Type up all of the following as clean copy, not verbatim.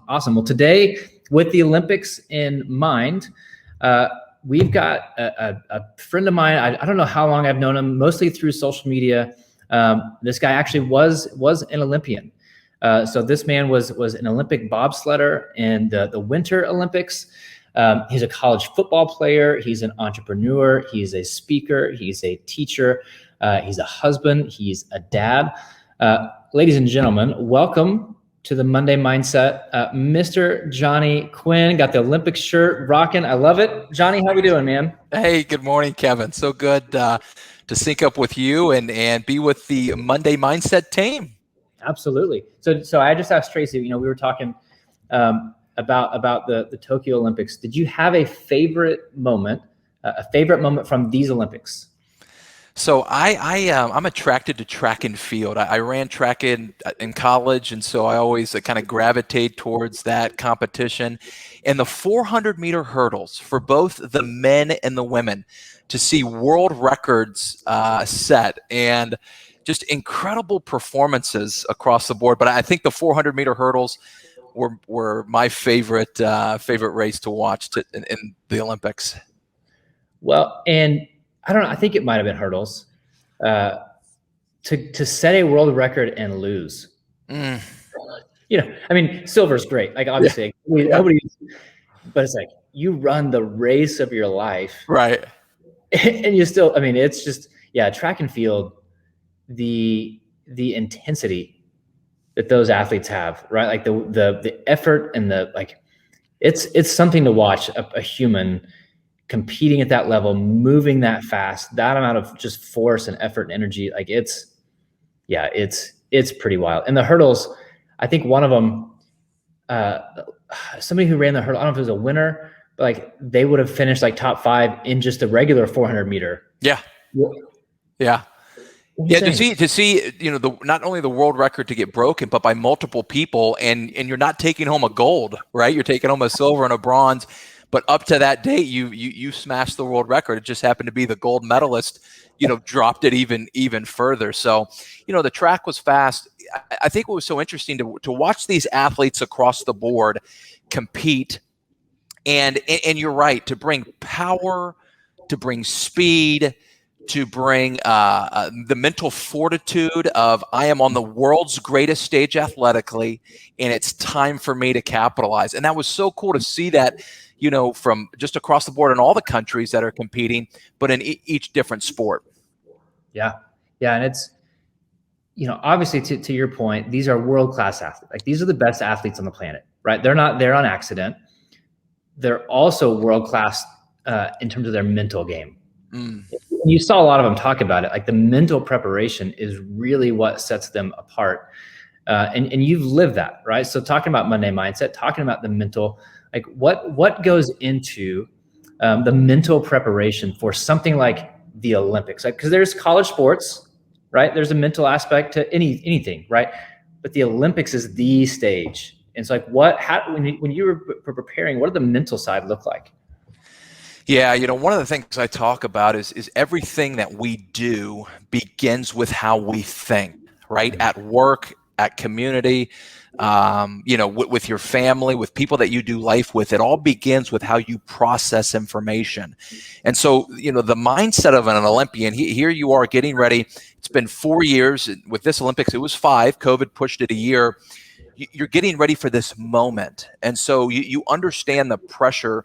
Awesome. Well, today, with the Olympics in mind, we've got a friend of mine. I don't know how long I've known him, mostly through social media. This guy actually was an Olympian. So this man was an Olympic bobsledder in the Winter Olympics. He's a college football player. He's an entrepreneur. He's a speaker. He's a teacher. He's a husband. He's a dad. Ladies and gentlemen, welcome to the Monday Mindset. Mr. Johnny Quinn, got the Olympic shirt rocking. I love it. Johnny, how we doing, man? Hey, good morning, Kevin. So good to sync up with you and be with the Monday Mindset team. Absolutely. So I just asked Tracy, we were talking about the Tokyo Olympics. Did you have a favorite moment from these Olympics? So I'm attracted to track and field. I ran track in college, and so I always kind of gravitate towards that competition. And the 400-meter hurdles for both the men and the women, to see world records set and just incredible performances across the board. But I think the 400-meter hurdles were my favorite race to watch in the Olympics. Well, and I don't know. I think it might have been hurdles. To set a world record and lose. I mean, silver's great. Like, obviously, nobody. But it's like you run the race of your life, right? And you still. I mean, it's just track and field. The intensity that those athletes have, right? Like the effort and it's something to watch a human competing at that level, moving that fast, that amount of just force and effort and energy. Like it's pretty wild. And the hurdles, I think one of them, somebody who ran the hurdle, I don't know if it was a winner, but like they would have finished like top 5 in just a regular 400 meter. Yeah. To see not only the world record to get broken, but by multiple people, and you're not taking home a gold, right? You're taking home a silver and a bronze. But up to that date, you smashed the world record. It just happened to be the gold medalist, dropped it even further. So, the track was fast. I think what was so interesting to watch these athletes across the board compete, and you're right, to bring power, to bring speed, to bring the mental fortitude of I am on the world's greatest stage athletically, and it's time for me to capitalize. And that was so cool to see that, from just across the board in all the countries that are competing, but in each different sport. Yeah. And it's, obviously to your point, these are world-class athletes. Like these are the best athletes on the planet, right? They're not there on accident. They're also world-class in terms of their mental game. You saw a lot of them talk about it. Like the mental preparation is really what sets them apart. And you've lived that, right? So talking about Monday Mindset, talking about the mental, like what goes into the mental preparation for something like the Olympics? Like, because there's college sports, right? There's a mental aspect to anything, right? But the Olympics is the stage. And it's like, when you were preparing, what did the mental side look like? Yeah, one of the things I talk about is everything that we do begins with how we think, right? At work, at community, with your family, with people that you do life with. It all begins with how you process information. And so, the mindset of an Olympian, here you are getting ready. It's been 4 years. With this Olympics, it was 5. COVID pushed it a year. You're getting ready for this moment. And so you understand the pressure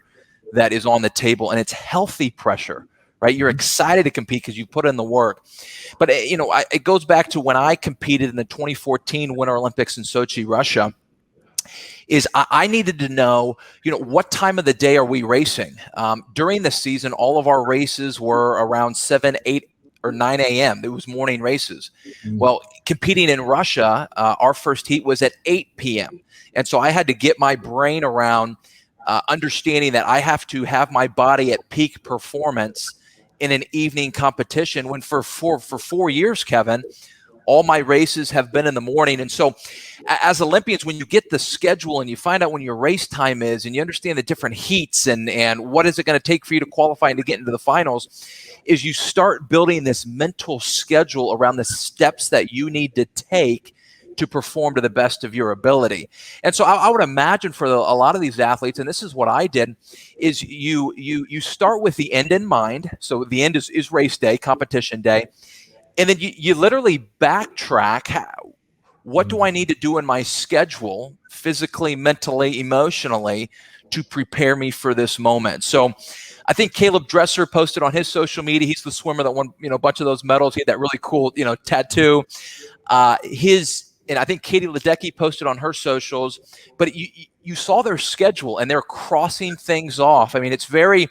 that is on the table, and it's healthy pressure, right? You're excited to compete because you put in the work. But, it goes back to when I competed in the 2014 Winter Olympics in Sochi, Russia, is I needed to know, what time of the day are we racing? During the season, all of our races were around 7, 8, or 9 a.m. It was morning races. Well, competing in Russia, our first heat was at 8 p.m. And so I had to get my brain around understanding that I have to have my body at peak performance in an evening competition, when for 4 years, Kevin, all my races have been in the morning. And so as Olympians, when you get the schedule and you find out when your race time is, and you understand the different heats and what is it going to take for you to qualify and to get into the finals, is you start building this mental schedule around the steps that you need to take to perform to the best of your ability. And so I would imagine for a lot of these athletes, and this is what I did, is you start with the end in mind. So the end is race day, competition day. And then you literally backtrack. What do I need to do in my schedule, physically, mentally, emotionally, to prepare me for this moment? So I think Caleb Dresser posted on his social media. He's the swimmer that won, a bunch of those medals. He had that really cool, tattoo. And I think Katie Ledecky posted on her socials. But you saw their schedule, and they're crossing things off. I mean, it's very.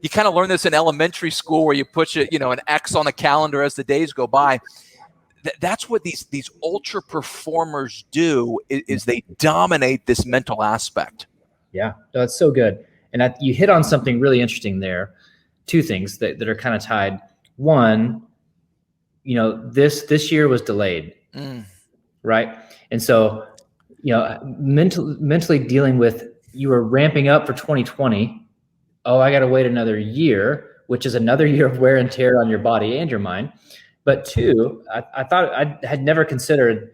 You kind of learn this in elementary school, where you put an X on the calendar as the days go by. That's what these ultra performers do. Is they dominate this mental aspect. Yeah, that's so good. And you hit on something really interesting there. Two things that are kind of tied. One, this year was delayed, right? And so, mentally dealing with, you were ramping up for 2020. Oh, I got to wait another year, which is another year of wear and tear on your body and your mind. But two, I thought I had never considered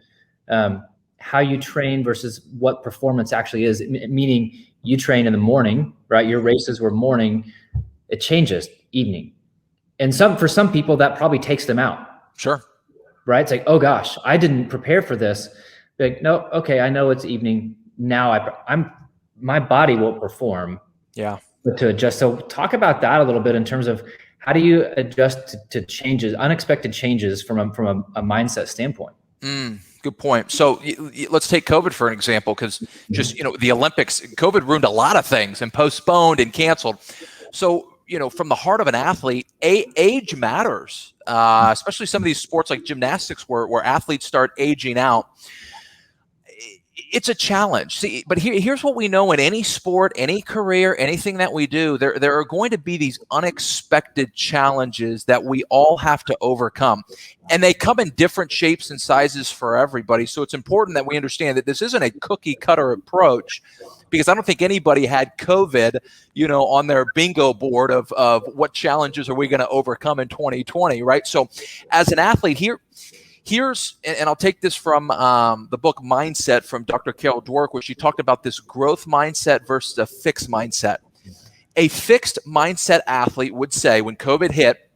how you train versus what performance actually is, meaning you train in the morning, right? Your races were morning. It changes evening. And for some people, that probably takes them out. Sure. Right? It's like, oh gosh, I didn't prepare for this. Like, no, okay, I know it's evening. Now my body won't perform. Yeah. But to adjust. So talk about that a little bit in terms of how do you adjust to changes, unexpected changes from a mindset standpoint? Good point. So let's take COVID for an example, because just, the Olympics, COVID ruined a lot of things and postponed and canceled. So, from the heart of an athlete, age matters, especially some of these sports like gymnastics where athletes start aging out. It's a challenge. See, but here's what we know in any sport, any career, anything that we do, there are going to be these unexpected challenges that we all have to overcome. And they come in different shapes and sizes for everybody. So it's important that we understand that this isn't a cookie cutter approach, because I don't think anybody had COVID, on their bingo board of what challenges are we going to overcome in 2020, right? So as an athlete here's, and I'll take this from the book Mindset from Dr. Carol Dweck, where she talked about this growth mindset versus a fixed mindset. A fixed mindset athlete would say, when COVID hit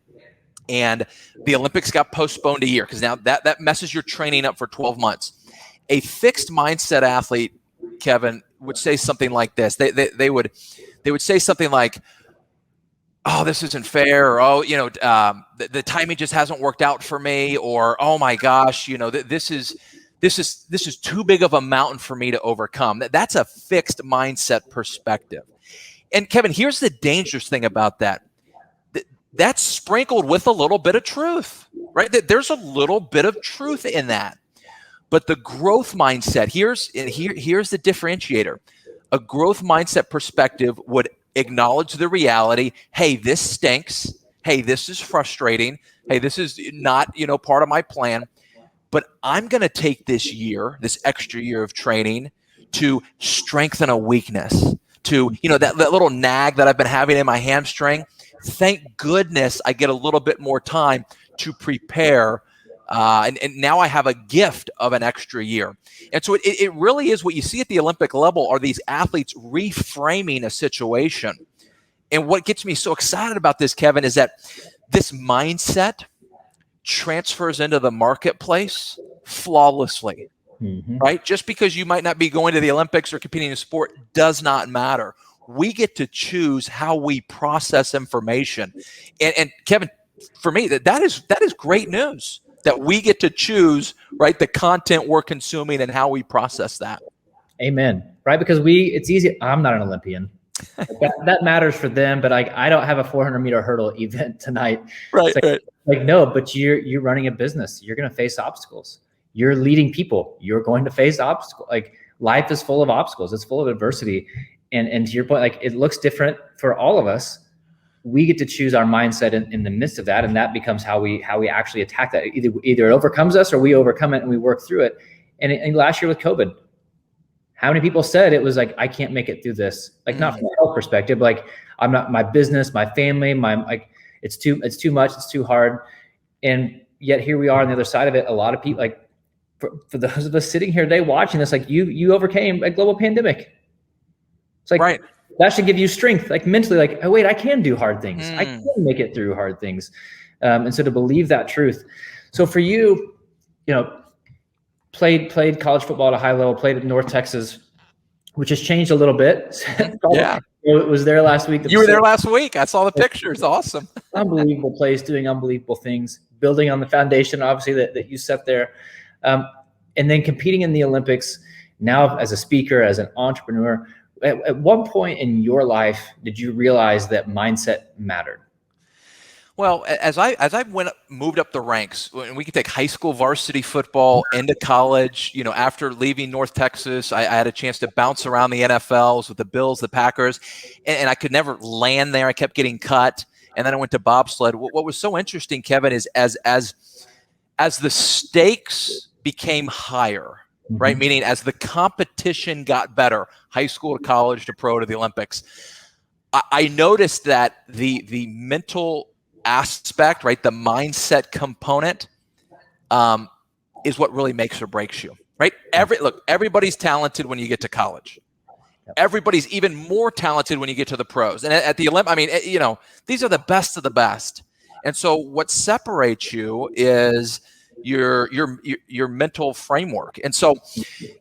and the Olympics got postponed a year, because now that messes your training up for 12 months. A fixed mindset athlete, Kevin, would say something like this. They would say something like, oh, this isn't fair, or, the timing just hasn't worked out for me, or, oh my gosh, this is too big of a mountain for me to overcome. That's a fixed mindset perspective. And Kevin, here's the dangerous thing about that. That's sprinkled with a little bit of truth, right? There's a little bit of truth in that. But the growth mindset, here's the differentiator. A growth mindset perspective would acknowledge the reality. Hey, this stinks. Hey, this is frustrating. Hey, this is not, part of my plan. But I'm going to take this extra year of training to strengthen a weakness, to, that little nag that I've been having in my hamstring. Thank goodness I get a little bit more time to prepare. And now I have a gift of an extra year. And so it really is what you see at the Olympic level are these athletes reframing a situation. And what gets me so excited about this, Kevin, is that this mindset transfers into the marketplace flawlessly, right? Just because you might not be going to the Olympics or competing in a sport does not matter. We get to choose how we process information. And Kevin, for me, that is great news. That we get to choose, right, the content we're consuming and how we process that. Amen. Right, because it's easy. I'm not an Olympian. that matters for them, but I don't have a 400-meter hurdle event tonight. Right, like no, but you're running a business. You're going to face obstacles. You're leading people. You're going to face obstacles. Like life is full of obstacles. It's full of adversity. And to your point, like it looks different for all of us. We get to choose our mindset in the midst of that, and that becomes how we actually attack that. Either it overcomes us or we overcome it and we work through it. And last year with COVID, how many people said it was like, I can't make it through this? Like not from a health perspective, like I'm not, my business, my family, it's too much, it's too hard. And yet here we are on the other side of it. A lot of people, like for those of us sitting here today watching this, like you overcame a global pandemic. It's like, right. That should give you strength, like mentally, like, oh wait, I can do hard things. I can make it through hard things. And so to believe that truth. So for you, played college football at a high level, played at North Texas, which has changed a little bit. Yeah. It was there last week. You were there last week. I saw the pictures. Awesome. Unbelievable place, doing unbelievable things, building on the foundation, obviously, that you set there. And then competing in the Olympics, now as a speaker, as an entrepreneur. At what point in your life did you realize that mindset mattered? Well, as I moved up the ranks, and we could take high school varsity football into college, after leaving North Texas, I had a chance to bounce around the NFLs with the Bills, the Packers, and I could never land there. I kept getting cut. And then I went to bobsled. What was so interesting, Kevin, is as the stakes became higher, right? Meaning as the competition got better, high school to college to pro to the Olympics, I noticed that the mental aspect, right, the mindset component, is what really makes or breaks you, right? Everybody's talented when you get to college. Everybody's even more talented when you get to the pros. And at the Olympics, these are the best of the best. And so what separates you is your mental framework. And so,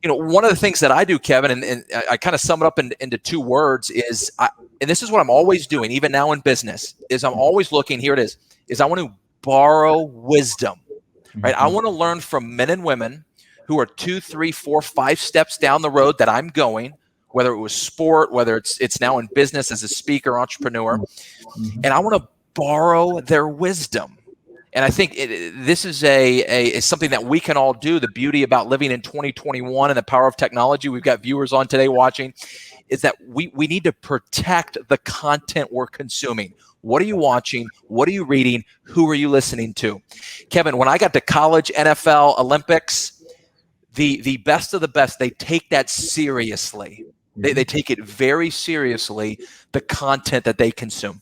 one of the things that I do, Kevin, and I kind of sum it up into two words is, and this is what I'm always doing, even now in business, is I'm always looking, here it is I want to borrow wisdom, right? I want to learn from men and women who are 2, 3, 4, 5 steps down the road that I'm going, whether it was sport, whether it's now in business as a speaker, entrepreneur, and I want to borrow their wisdom. And I think this is something that we can all do. The beauty about living in 2021 and the power of technology, we've got viewers on today watching, is that we need to protect the content we're consuming. What are you watching? What are you reading? Who are you listening to? Kevin, when I got to college, NFL, Olympics, the best of the best, they take that seriously. They take it very seriously, the content that they consume.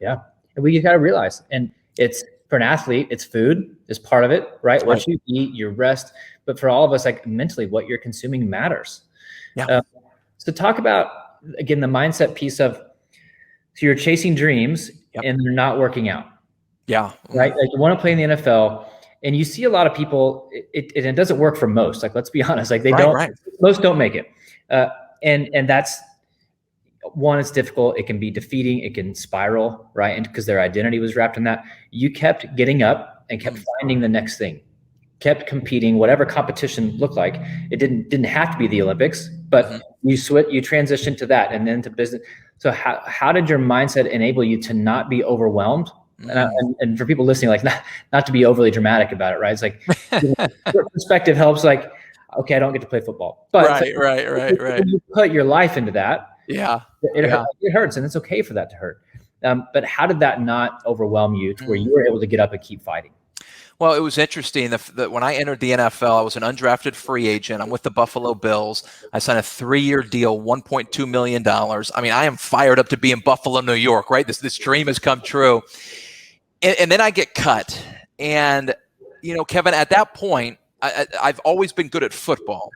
Yeah. And we got to realize, and it's, for an athlete, it's food is part of it, right? What you eat, your rest. But for all of us, like mentally, what you're consuming matters. Yeah. So talk about, again, the mindset piece of, so you're chasing dreams and they're not working out. Yeah. Right? Like you want to play in the NFL, and you see a lot of people, it doesn't work for most. Like, let's be honest, like most don't make it. And that's, one, it's difficult. It can be defeating. It can spiral, right? And because their identity was wrapped in that, you kept getting up and kept finding the next thing, kept competing, whatever competition looked like. It didn't have to be the Olympics, but you transitioned to that and then to business. So how did your mindset enable you to not be overwhelmed? And for people listening, like not to be overly dramatic about it, right? It's like perspective helps. Like, okay, I don't get to play football, but right. When you put your life into that, it hurts, and it's okay for that to hurt. But how did that not overwhelm you to where you were able to get up and keep fighting? Well, it was interesting that when I entered the NFL, I was an undrafted free agent. I'm with the Buffalo Bills. I signed a 3-year deal, $1.2 million. I mean, I am fired up to be in Buffalo, New York, right? This dream has come true. And then I get cut. And, Kevin, at that point, I've always been good at football.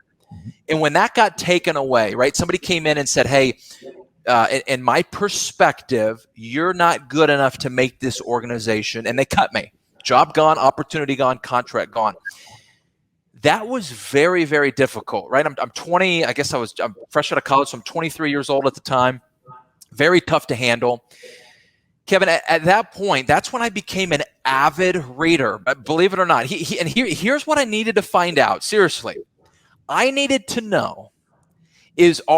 And when that got taken away, right, somebody came in and said, hey, in my perspective, you're not good enough to make this organization. And they cut me. Job gone, opportunity gone, contract gone. That was very, very difficult, right? I'm 20. I guess I'm fresh out of college, so I'm 23 years old at the time. Very tough to handle. Kevin, at that point, that's when I became an avid reader. Believe it or not. Here's what I needed to find out. Seriously. I needed to know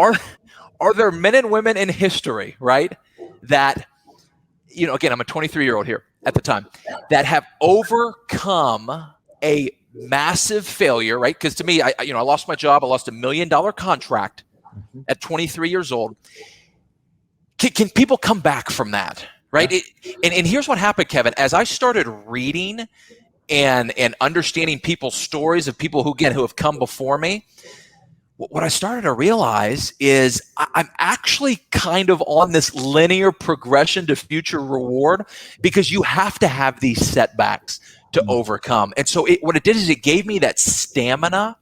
are there men and women in history, right, that, again, I'm a 23-year-old here at the time, that have overcome a massive failure, right? Because to me, I lost my job. I lost $1 million contract at 23 years old. Can people come back from that, right? And here's what happened, Kevin. As I started reading and understanding people's stories of people who have come before me, what I started to realize is I'm actually kind of on this linear progression to future reward, because you have to have these setbacks to overcome. And so what it did is it gave me that stamina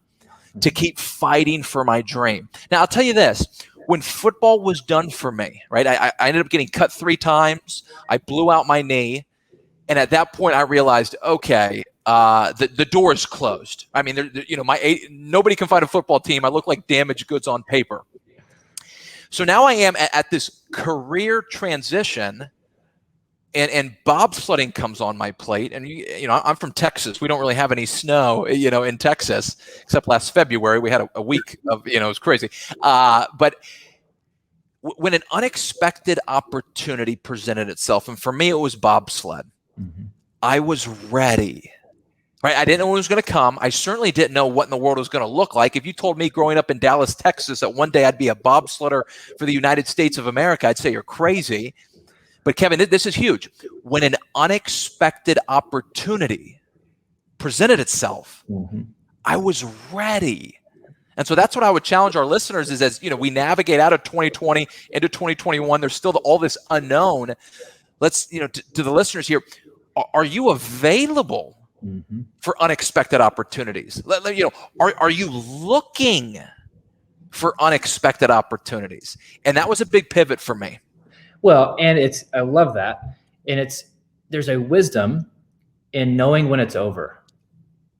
to keep fighting for my dream. Now, I'll tell you this. When football was done for me, right, I ended up getting cut 3 times. I blew out my knee. And at that point, I realized, okay, the door is closed. I mean, nobody can find a football team. I look like damaged goods on paper. So now I am at this career transition, and bobsledding comes on my plate. And I'm from Texas. We don't really have any snow, in Texas, except last February we had a week of, it was crazy. But when an unexpected opportunity presented itself, and for me it was bobsled, I was ready. Right? I didn't know when it was going to come. I certainly didn't know what in the world it was going to look like. If you told me growing up in Dallas, Texas, that one day I'd be a bobsledder for the United States of America, I'd say you're crazy. But Kevin, this is huge. When an unexpected opportunity presented itself, I was ready. And so that's what I would challenge our listeners is, as we navigate out of 2020 into 2021, there's still all this unknown. Let's, to the listeners here, are you available for unexpected opportunities? Are you looking for unexpected opportunities? And that was a big pivot for me. Well, and I love that. And there's a wisdom in knowing when it's over.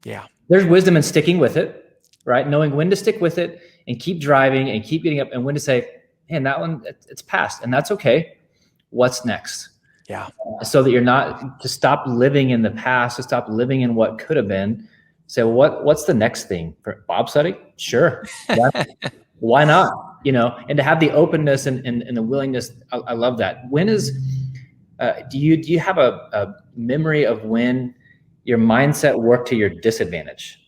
Yeah. There's wisdom in sticking with it, right? Knowing when to stick with it and keep driving and keep getting up, and when to say, man, that one, it's past, and that's okay. What's next? Yeah. So that you're not to stop living in the past, to stop living in what could have been. Say, well, what's the next thing for bobsledding? Sure. Why not? And to have the openness and the willingness. I love that. When is, do you have a memory of when your mindset worked to your disadvantage,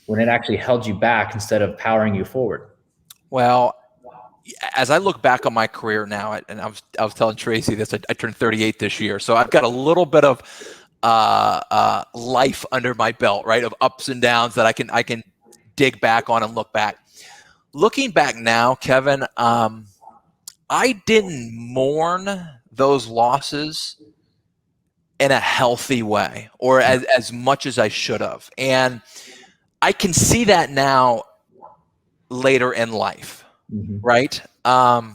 when it actually held you back instead of powering you forward? Well, as I look back on my career now, and I was telling Tracy this, I turned 38 this year, so I've got a little bit of life under my belt, right, of ups and downs that I can dig back on and look back. Looking back now, Kevin, I didn't mourn those losses in a healthy way, or as much as I should have, and I can see that now later in life. Right. And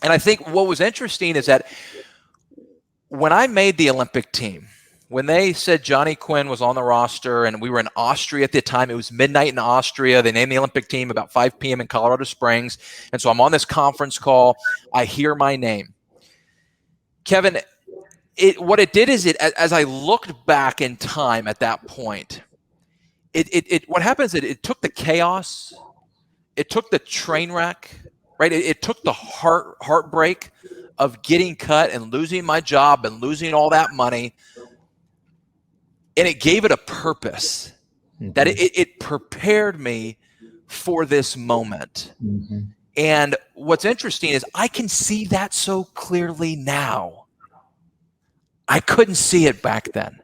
I think what was interesting is that when I made the Olympic team, when they said Johnny Quinn was on the roster, and we were in Austria at the time, it was midnight in Austria. They named the Olympic team about 5 p.m. in Colorado Springs. And so I'm on this conference call. I hear my name. Kevin, what it did is as I looked back in time at that point, what happens is it took the chaos. It took the train wreck, right? It took the heartbreak of getting cut and losing my job and losing all that money, and it gave it a purpose. That it prepared me for this moment. And what's interesting is I can see that so clearly now. I couldn't see it back then.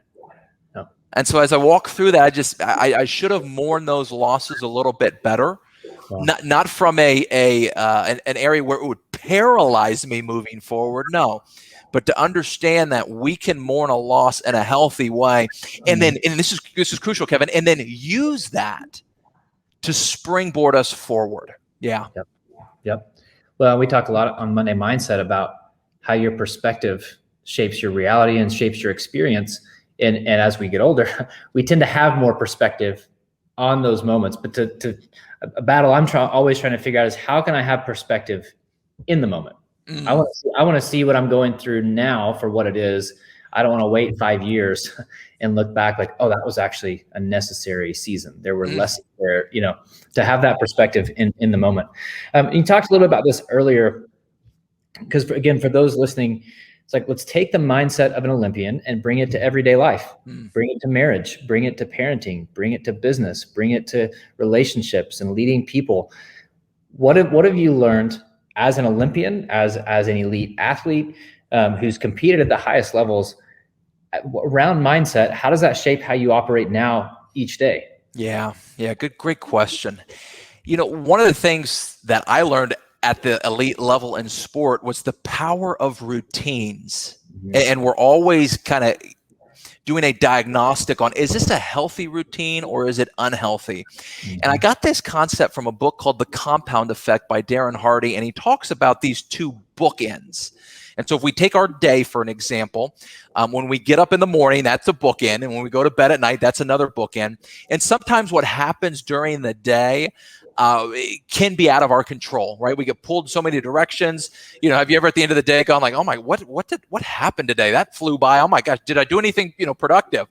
No. And so as I walk through that, I should have mourned those losses a little bit better. Wow. Not from an area where it would paralyze me moving forward, no, but to understand that we can mourn a loss in a healthy way, and this is crucial, Kevin, and then use that to springboard us forward. Yeah. Yep. Well, we talk a lot on Monday Mindset about how your perspective shapes your reality and shapes your experience, and as we get older, we tend to have more perspective on those moments, but to a battle I'm always trying to figure out is how can I have perspective in the moment? I want to see what I'm going through now for what it is. I don't want to wait 5 years and look back like, oh, that was actually a necessary season. There were lessons there, to have that perspective in the moment. You talked a little bit about this earlier, because again, for those listening, it's like, let's take the mindset of an Olympian and bring it to everyday life, bring it to marriage, bring it to parenting, bring it to business, bring it to relationships and leading people. What have you learned as an Olympian, as an elite athlete who's competed at the highest levels around mindset? How does that shape how you operate now each day? Yeah. Great question. One of the things that I learned at the elite level in sport was the power of routines. And we're always kind of doing a diagnostic on, is this a healthy routine or is it unhealthy? And I got this concept from a book called The Compound Effect by Darren Hardy, and he talks about these two bookends. And so if we take our day, for an example, when we get up in the morning, that's a bookend. And when we go to bed at night, that's another bookend. And sometimes what happens during the day it can be out of our control, right? We get pulled in so many directions. Have you ever at the end of the day gone like, oh my, what happened today? That flew by. Oh my gosh, did I do anything, productive?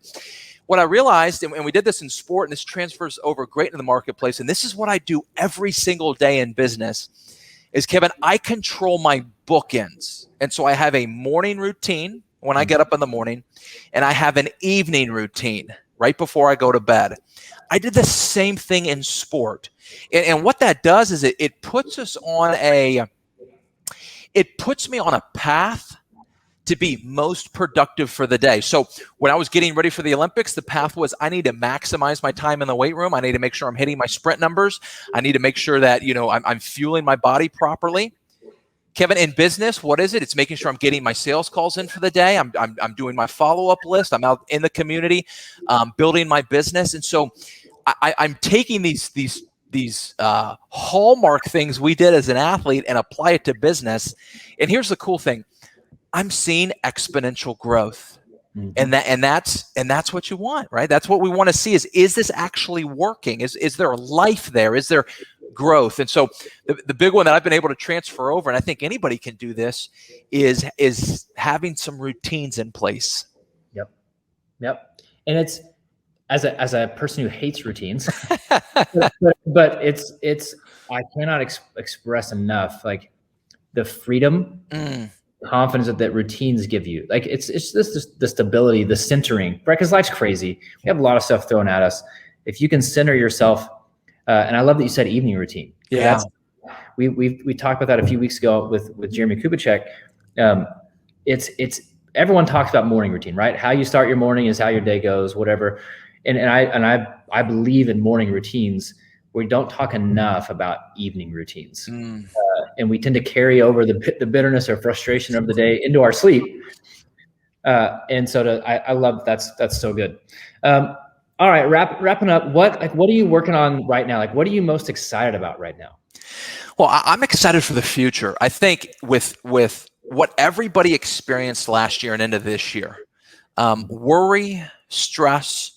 What I realized, and we did this in sport, and this transfers over great into the marketplace, and this is what I do every single day in business, is, Kevin, I control my bookends. And so I have a morning routine when I get up in the morning, and I have an evening routine right before I go to bed. I did the same thing in sport. And what that does is it puts us on it puts me on a path to be most productive for the day. So when I was getting ready for the Olympics, the path was, I need to maximize my time in the weight room. I need to make sure I'm hitting my sprint numbers. I need to make sure that, I'm fueling my body properly. Kevin, in business, what is it? It's making sure I'm getting my sales calls in for the day. I'm doing my follow-up list. I'm out in the community, building my business. And so I'm taking these hallmark things we did as an athlete and apply it to business. And here's the cool thing. I'm seeing exponential growth. And that's what you want, right? That's what we want to see is this actually working? Is there a life there? Is there growth? And so the big one that I've been able to transfer over, and I think anybody can do this, is having some routines in place. Yep. And it's, as a person who hates routines, but it's I cannot express enough like the freedom, confidence that routines give you. Like it's this the stability, the centering, right? Because life's crazy. We have a lot of stuff thrown at us. If you can center yourself, and I love that you said evening routine. Yeah, we talked about that a few weeks ago with Jeremie Kubicek. It's everyone talks about morning routine, right? How you start your morning is how your day goes, whatever. And I believe in morning routines. We don't talk enough about evening routines, and we tend to carry over the bitterness or frustration of the day into our sleep. And so I love that's so good. All right, wrapping up. What are you working on right now? Like, what are you most excited about right now? Well, I'm excited for the future. I think with what everybody experienced last year and into this year, worry, stress,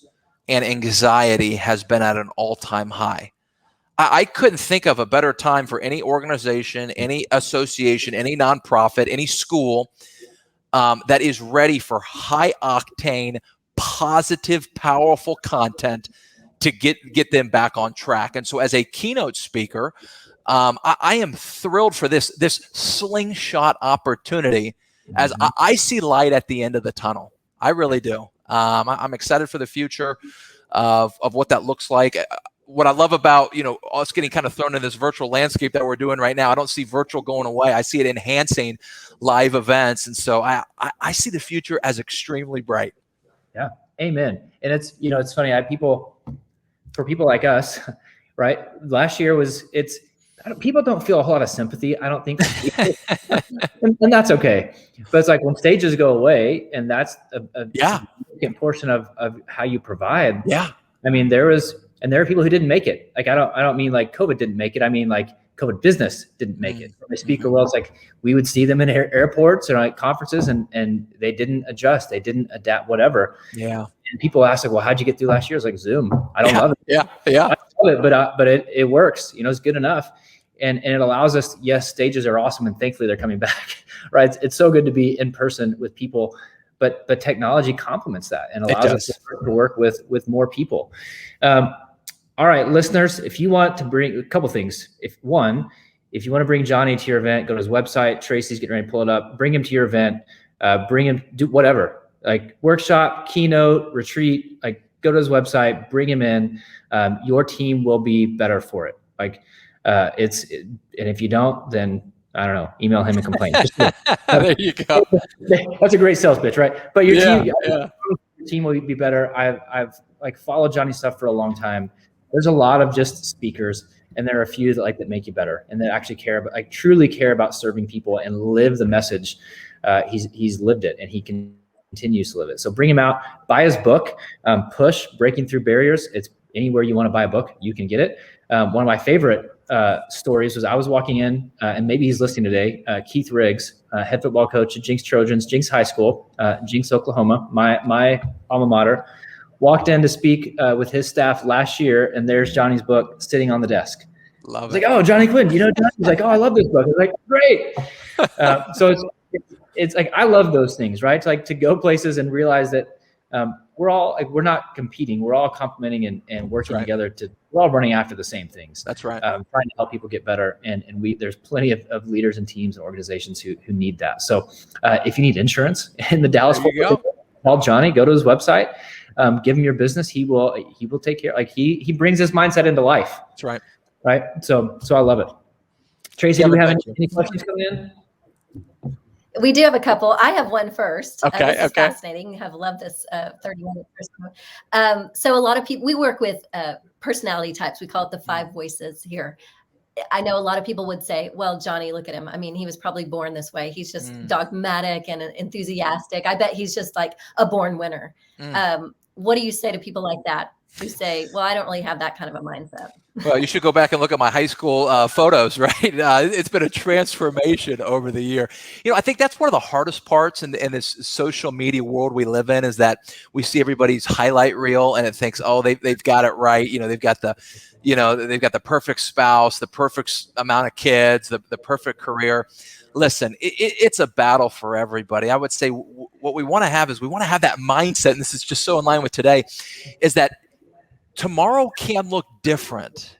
and anxiety has been at an all-time high. I couldn't think of a better time for any organization, any association, any nonprofit, any school that is ready for high-octane, positive, powerful content to get them back on track. And so as a keynote speaker, I am thrilled for this slingshot opportunity as I see light at the end of the tunnel. I really do. I'm excited for the future of what that looks like. What I love about, us getting kind of thrown in this virtual landscape that we're doing right now, I don't see virtual going away. I see it enhancing live events. And so I see the future as extremely bright. Yeah. Amen. And it's, it's funny. For people like us, right? Last year people don't feel a whole lot of sympathy, I don't think. and that's okay. But it's like when stages go away, and that's a significant portion of how you provide. Yeah. I mean, there are people who didn't make it. Like, I don't mean like COVID didn't make it. I mean like COVID business didn't make it. From a speaker world, it's like we would see them in airports or like conferences, and they didn't adjust, they didn't adapt, whatever. Yeah. And people ask like, well, how'd you get through last year? It's like Zoom. I don't love it. Yeah. I love it, but it works. It's good enough. And it allows us, yes, stages are awesome, and thankfully they're coming back, right? It's so good to be in person with people, but technology complements that and allows us to work with more people. All right, listeners, if you want to bring a couple things, if you want to bring Johnny to your event, go to his website. Tracy's getting ready to pull it up. Bring him to your event. Bring him, do whatever, like workshop, keynote, retreat. Like, go to his website. Bring him in. Your team will be better for it. Like, and if you don't, then I don't know, email him and complain. There you go. That's a great sales pitch, right? But your team will be better. I've like followed Johnny's stuff for a long time. There's a lot of just speakers. and there are a few that make you better and that actually care about, like, truly care about serving people and live the message. He's lived it, and he continues to live it. So bring him out, buy his book, Push, Breaking Through Barriers. It's anywhere you want to buy a book, you can get it. One of my favorite stories was I was walking in, and maybe he's listening today, Keith Riggs, head football coach at Jinx Trojans, Jinx High School, Jinx, Oklahoma, my alma mater, walked in to speak with his staff last year, and there's Johnny's book sitting on the desk. Love it. I was like, oh, Johnny Quinn, do you know Johnny? He's like, oh, I love this book. I was like, great. So it's like, I love those things, right? To go places and realize that we're not competing. We're all complementing and working together we're all running after the same things. That's right. Trying to help people get better. And there's plenty of leaders and teams and organizations who need that. So if you need insurance in the Dallas, call Johnny, go to his website, give him your business. He will take care. Like he brings this mindset into life. That's right. Right. So I love it. Tracy, do we have any questions coming in? We do have a couple. I have one first. Okay. This is fascinating. I've loved this 30 minutes or so. So a lot of people, we work with personality types. We call it the 5 voices here. I know a lot of people would say, well, Johnny, look at him. I mean, he was probably born this way. He's just dogmatic and enthusiastic. I bet he's just like a born winner. What do you say to people like that who say, well, I don't really have that kind of a mindset? Well, you should go back and look at my high school photos, right? It's been a transformation over the year. I think that's one of the hardest parts in this social media world we live in, is that we see everybody's highlight reel and it thinks, oh, they've got it right. They've got the perfect spouse, the perfect amount of kids, the perfect career. Listen, it's a battle for everybody. I would say what we want to have is we want to have that mindset, and this is just so in line with today, is that tomorrow can look different,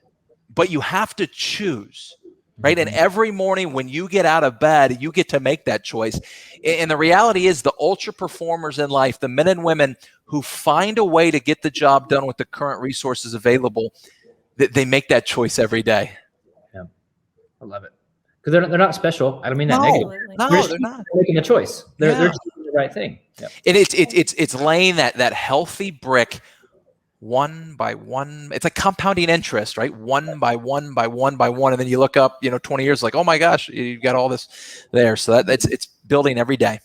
but you have to choose, right? And every morning when you get out of bed, you get to make that choice. And the reality is the ultra performers in life, the men and women who find a way to get the job done with the current resources available, they make that choice every day. Yeah, I love it. Because they're not special. I don't mean that negative. No, they're not making a choice. They're doing the right thing. Yeah. And it's laying that healthy brick one by one. It's like compounding interest, right? One by one by one by one. And then you look up, 20 years, like, oh my gosh, you've got all this there. So it's building every day.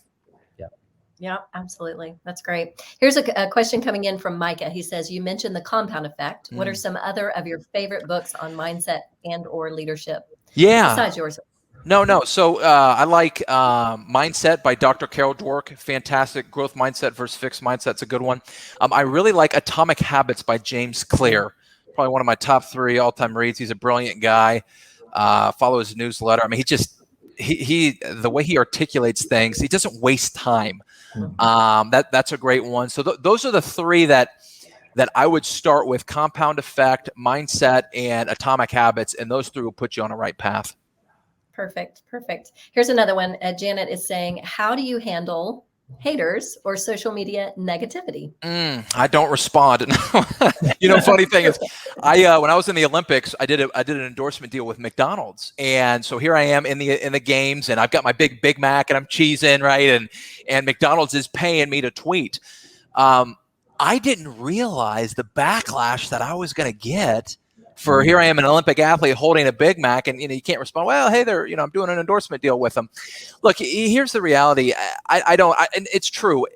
Yeah, absolutely. That's great. Here's a question coming in from Micah. He says, you mentioned the compound effect. What are some other of your favorite books on mindset and or leadership? Yeah. Besides yours. No. So I like Mindset by Dr. Carol Dweck. Fantastic. Growth Mindset versus Fixed Mindset. It's a good one. I really like Atomic Habits by James Clear. Probably one of my top 3 all-time reads. He's a brilliant guy. Follow his newsletter. I mean, he the way he articulates things, he doesn't waste time. That's a great one. So those are the 3 that I would start with: Compound Effect, Mindset, and Atomic Habits. And those 3 will put you on the right path. Perfect. Here's another one. Janet is saying, how do you handle haters or social media negativity? I don't respond. Funny thing is, when I was in the Olympics, I did an endorsement deal with McDonald's, and so here I am in the games, and I've got my Big Mac, and I'm cheesing, right, and McDonald's is paying me to tweet. I didn't realize the backlash that I was going to get. For here I am, an Olympic athlete holding a Big Mac, and you can't respond. Well, hey there, I'm doing an endorsement deal with them. Look, here's the reality. And it's true.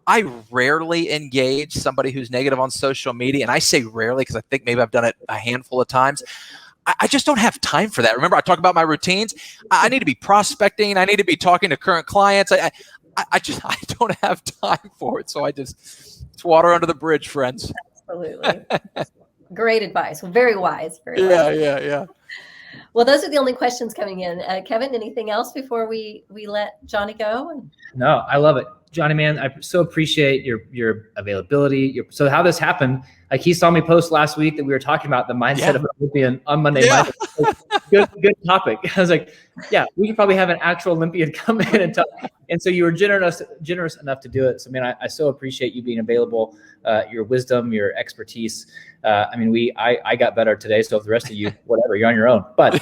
I rarely engage somebody who's negative on social media, and I say rarely because I think maybe I've done it a handful of times. I just don't have time for that. Remember, I talk about my routines. I need to be prospecting. I need to be talking to current clients. I don't have time for it. So it's water under the bridge, friends. Absolutely. Great advice. Very wise. Yeah. Well, those are the only questions coming in. Kevin, anything else before we let Johnny go? No, I love it. Johnny, man, I so appreciate your availability. So how this happened, like he saw me post last week that we were talking about the mindset of an Olympian on Monday. Yeah. Good topic. I was like, yeah, we could probably have an actual Olympian come in and talk. And so you were generous enough to do it. So, man, I so appreciate you being available, your wisdom, your expertise. I got better today. So if the rest of you, whatever, you're on your own. But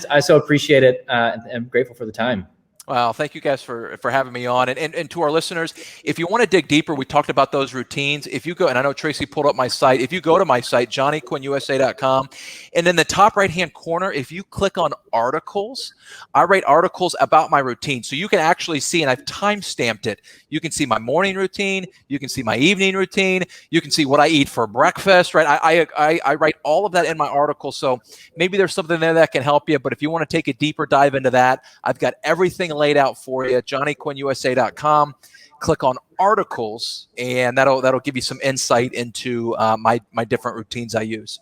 I so appreciate it. And I'm grateful for the time. Well, thank you guys for having me on. And to our listeners, if you want to dig deeper, we talked about those routines. If you go, and I know Tracy pulled up my site, if you go to my site, johnnyquinnusa.com, and in the top right-hand corner, if you click on articles, I write articles about my routine. So you can actually see, and I've time-stamped it. You can see my morning routine. You can see my evening routine. You can see what I eat for breakfast, right? I write all of that in my article. So maybe there's something there that can help you. But if you want to take a deeper dive into that, I've got everything laid out for you at johnnyquinnusa.com. Click on articles, and that'll give you some insight into my different routines I use.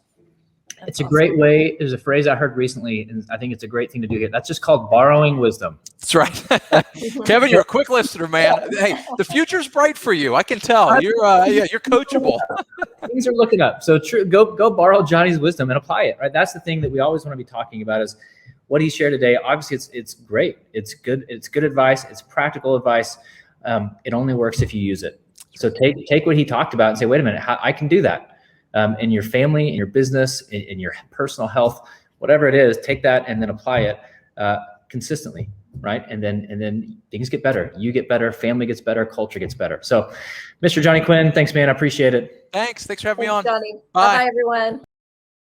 It's a great way. There's a phrase I heard recently, and I think it's a great thing to do here. That's just called borrowing wisdom. That's right. Kevin, you're a quick listener, man. Hey, the future's bright for you. I can tell. You're coachable. Things are looking up. So go borrow Johnny's wisdom and apply it. Right. That's the thing that we always want to be talking about is what he shared today. Obviously, it's great. It's good. It's good advice. It's practical advice. It only works if you use it. So take what he talked about and say, wait a minute, I can do that. In your family, in your business, in your personal health, whatever it is, take that and then apply it consistently, right? And then things get better. You get better, family gets better, culture gets better. So, Mr. Johnny Quinn, thanks, man. I appreciate it. Thanks for having me on. Johnny. Bye. Bye, everyone.